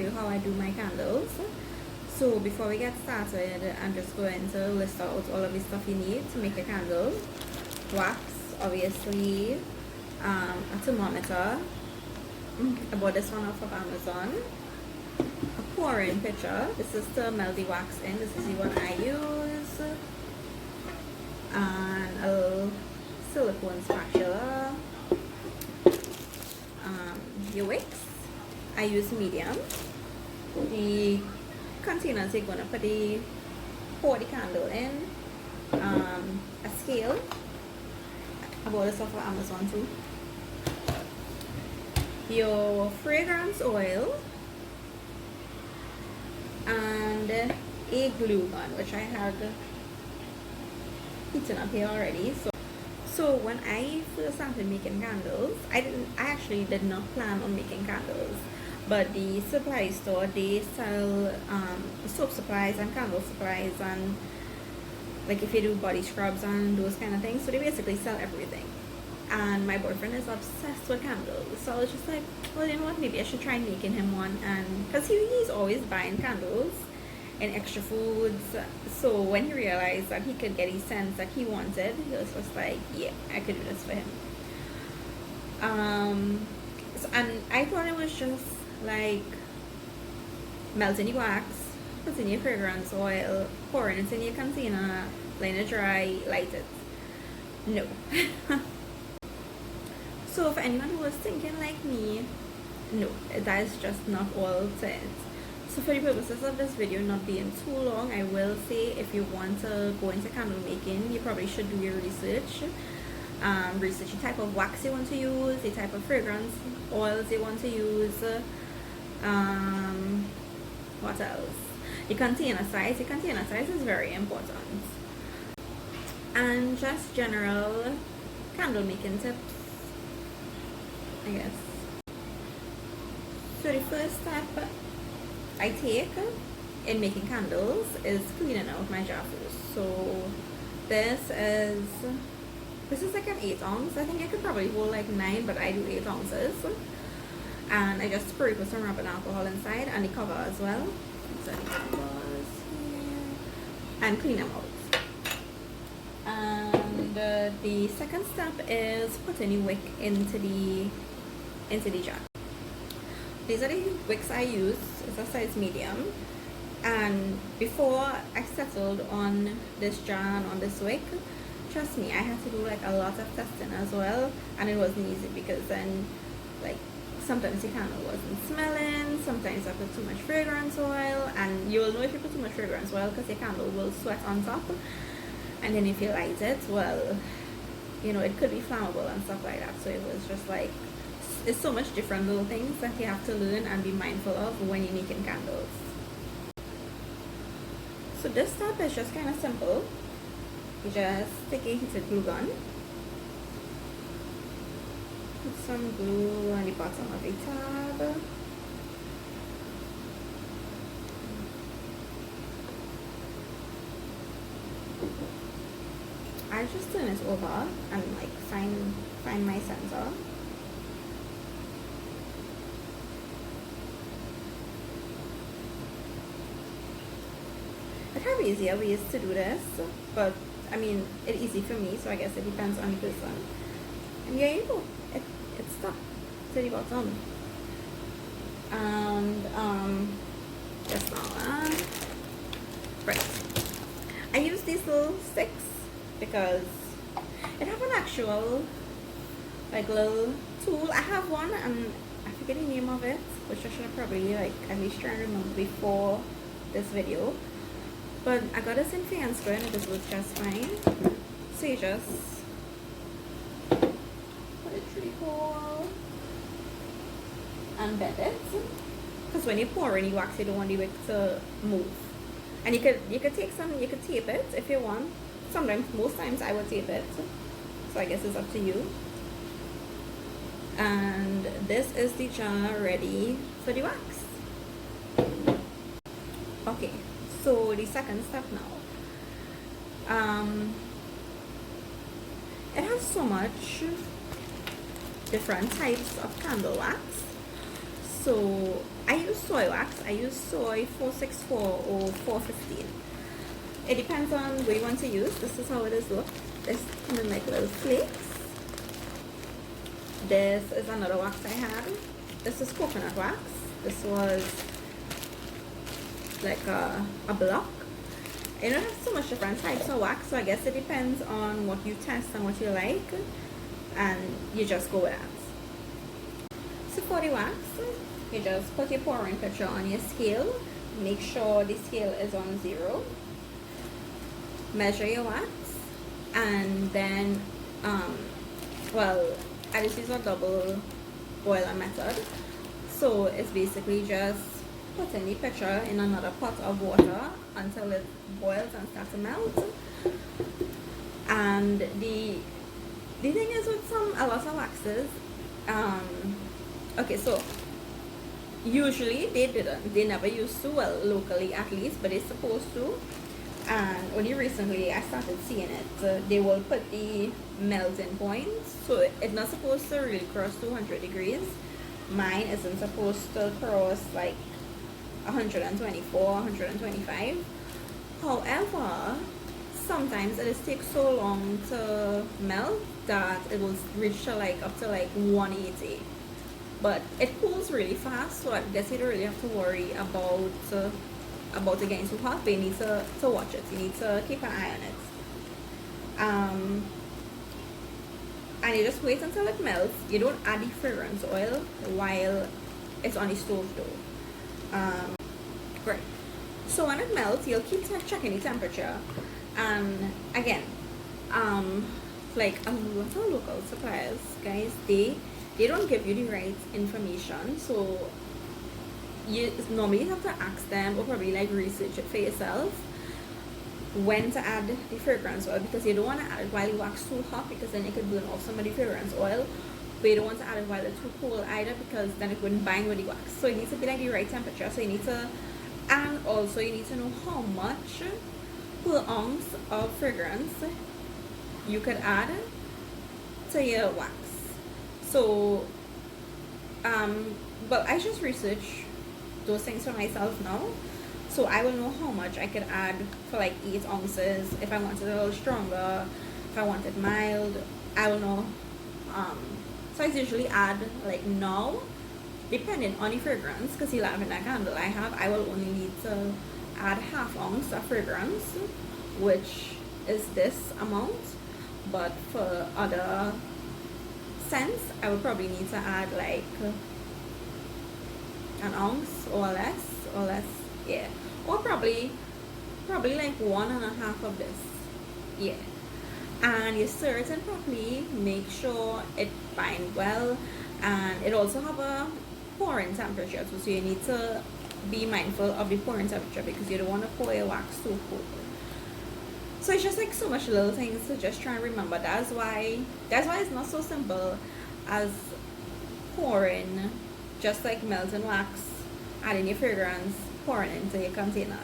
you how I do my candles. So before we get started, I'm just going to list out all of the stuff you need to make a candle. Wax, obviously, a thermometer. I bought this one off of Amazon. A pouring pitcher. This is to melt the wax in. This is the one I use. And a silicone spatula. Your wicks. I use medium. The containers you're gonna pour the candle in. A scale. I bought this off of Amazon too. Your fragrance oil and a glue gun, which I had heating up here already. So when I first started making candles, I actually did not plan on making candles, but the supply store, they sell soap supplies and candle supplies, and like if you do body scrubs and those kind of things, so they basically sell everything. And my boyfriend is obsessed with candles, so I was just like, well, you know what, maybe I should try making him one. And because he's always buying candles and extra foods, so when he realized that he could get his scents that he wanted, he was just like, yeah, I could do this for him. And I thought it was just like melting the wax, putting your fragrance oil, pouring it in your container, letting it dry, light it. No. So for anyone who was thinking like me, no, that is just not all to it. So for the purposes of this video not being too long, I will say if you want to go into candle making, you probably should do your research. Research the type of wax you want to use, the type of fragrance oils you want to use. What else? The container size. The container size is very important. And just general candle making tips, I guess. So the first step I take in making candles is cleaning out my jar first. So this is like an 8 ounce. I think I could probably hold like 9, but I do 8 ounces. And I just spray with some rubbing alcohol inside and the cover as well. So and clean them out. And the second step is putting the wick into the jar. These are the wicks I use. It's a size medium. And before I settled on this jar and on this wick, trust me, I had to do like a lot of testing as well, and it wasn't easy because then like sometimes the candle wasn't smelling, sometimes I put too much fragrance oil, and you will know if you put too much fragrance oil because your candle will sweat on top, and then if you light it, well, you know, it could be flammable and stuff like that. So it was just like, it's so much different little things that you have to learn and be mindful of when you're making candles. So this step is just kind of simple. You just take a heated glue gun, put some glue on the bottom of the tab, I just turn it over and like find my center. It's probably easier ways to do this, but I mean, it's easy for me, so I guess it depends on the person. And there you go. It's stuck to the bottom. And just now, right. I use these little sticks because it have an actual like little tool. I have one and I forget the name of it, which I should have probably like at least try and remember before this video. But I got this in Fiance and it just works just fine. So you just put it through the hole and bend it. Because when you pour in the wax, you don't want the wick to move. And you could take some, you could tape it if you want. Sometimes, most times I would tape it. So I guess it's up to you. And this is the jar ready for the wax. Okay. So the second step now, it has so much different types of candle wax. So I use soy wax. I use soy 464 or 415. It depends on what you want to use. This is how it is look. This come in like little flakes. This is another wax I had. This is coconut wax. This was like a block. You don't have so much different types of wax, so I guess it depends on what you test and what you like, and you just go with that. So for the wax, you just put your pouring pitcher on your scale. Make sure the scale is on 0. Measure your wax, and then well, I just use a double boiler method. So it's basically just putting the pitcher in another pot of water until it boils and starts to melt. And the thing is with a lot of waxes, okay, so usually they never used to, well, locally at least, but they're supposed to. And only recently I started seeing it. They will put the melting point, so it's not supposed to really cross 200 degrees. Mine isn't supposed to cross like 124, 125. However, sometimes it takes so long to melt that it will reach to like up to like 180. But it cools really fast, so I guess you don't really have to worry about it getting too hot, but you need to watch it. You need to keep an eye on it. And you just wait until it melts. You don't add the fragrance oil while it's on the stove though. Great. So when it melts, you'll keep checking the temperature. And again, like a lot of local suppliers, guys, they don't give you the right information. So you normally have to ask them, or probably like research it for yourself, when to add the fragrance oil, because you don't want to add it while the wax too hot, because then it could burn off some of the fragrance oil. But you don't want to add it while it's too cold either, because then it wouldn't bind with the wax. So it needs to be like the right temperature. So you need to, and also you need to know how much per ounce of fragrance you could add to your wax. So but I just research those things for myself now, so I will know how much I could add for like 8 ounces. If I wanted a little stronger, if I wanted mild, I will know. So I usually add, like now, depending on the fragrance, because the lavender candle I will only need to add ½ ounce of fragrance, which is this amount. But for other scents, I would probably need to add like an ounce or less, yeah, or probably like 1.5 of this, yeah. And you stir it and properly make sure it binds well, and it also have a pouring temperature, so you need to be mindful of the pouring temperature, because you don't want to pour your wax too cold. So it's just like so much little things to just try and remember. That's why it's not so simple as pouring, just like melting wax, adding your fragrance, pouring into your container,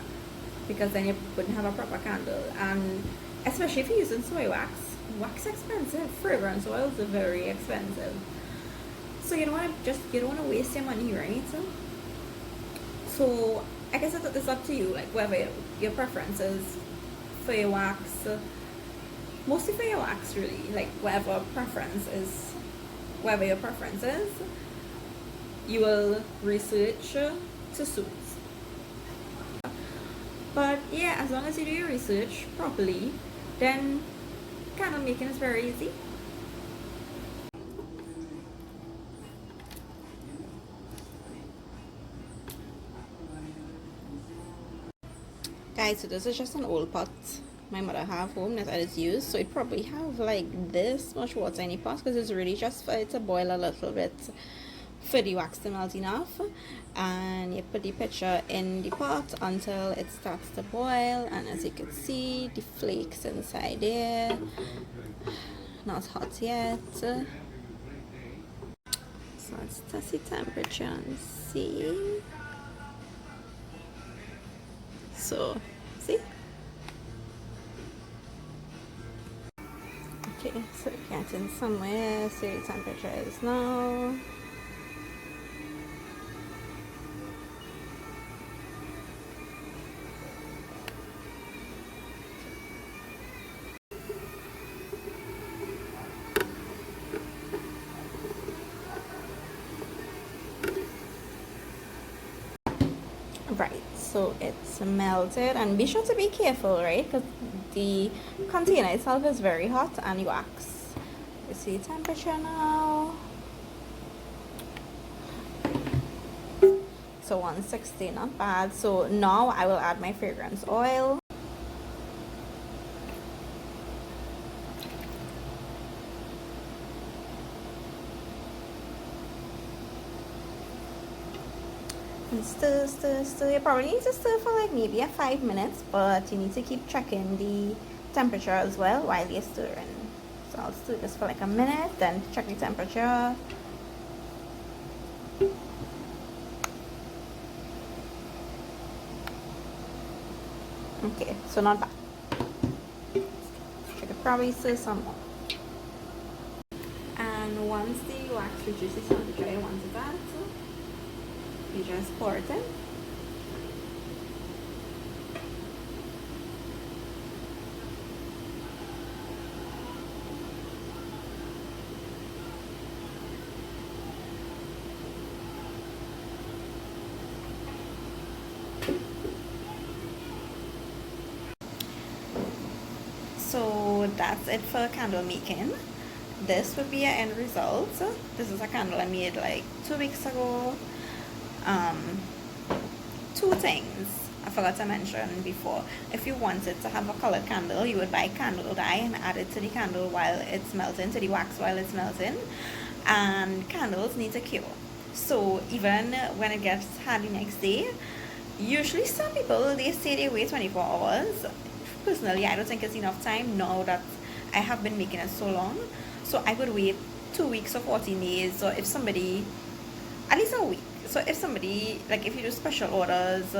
because then you wouldn't have a proper candle. And especially if you're using soy wax is expensive. Fragrance oils are very expensive, so you don't want to waste your money, right? So I guess it's up to you, like whatever your preference is for your wax. Mostly for your wax, really, like whatever your preference is, you will research to suit. But yeah, as long as you do your research properly, then candle making is very easy. Guys, so this is just an old pot my mother have home that I just used, so it probably have like this much water in the pot, because it's really just for it to boil a little bit for the wax to melt enough. And you put the pitcher in the pot until it starts to boil, and as you can see, the flakes inside there, not hot yet. So let's test the temperature and see. So see, okay, so getting somewhere. See the temperature is now. Right, so it's melted, and be sure to be careful, right? Because the container itself is very hot and wax. You see temperature now. So 160, not bad. So now I will add my fragrance oil. And stir, stir, stir. You probably need to stir for like maybe 5 minutes, but you need to keep checking the temperature as well while you're stirring. So I'll stir this for like a minute, then check the temperature. Okay, so not bad. I could probably stir some more. And once the wax reduces temperature, I want it that, you just pour it in. So that's it for candle making. This would be your end result. This is a candle I made like 2 weeks ago. Two things I forgot to mention before. If you wanted to have a colored candle, you would buy candle dye and add it to the candle while it's melting, to the wax while it's melting. And candles need to cure. So even when it gets hot the next day, usually some people, they say they wait 24 hours. Personally, I don't think it's enough time now that I have been making it so long. So I would wait 2 weeks or 14 days, or if somebody, at least a week. So if somebody, like if you do special orders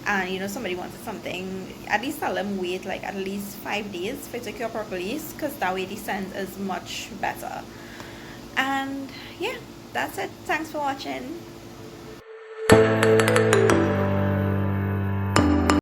and you know somebody wanted something, at least tell them wait like at least 5 days for it to cure properly, because that way the scent is much better. And yeah, that's it. Thanks for watching.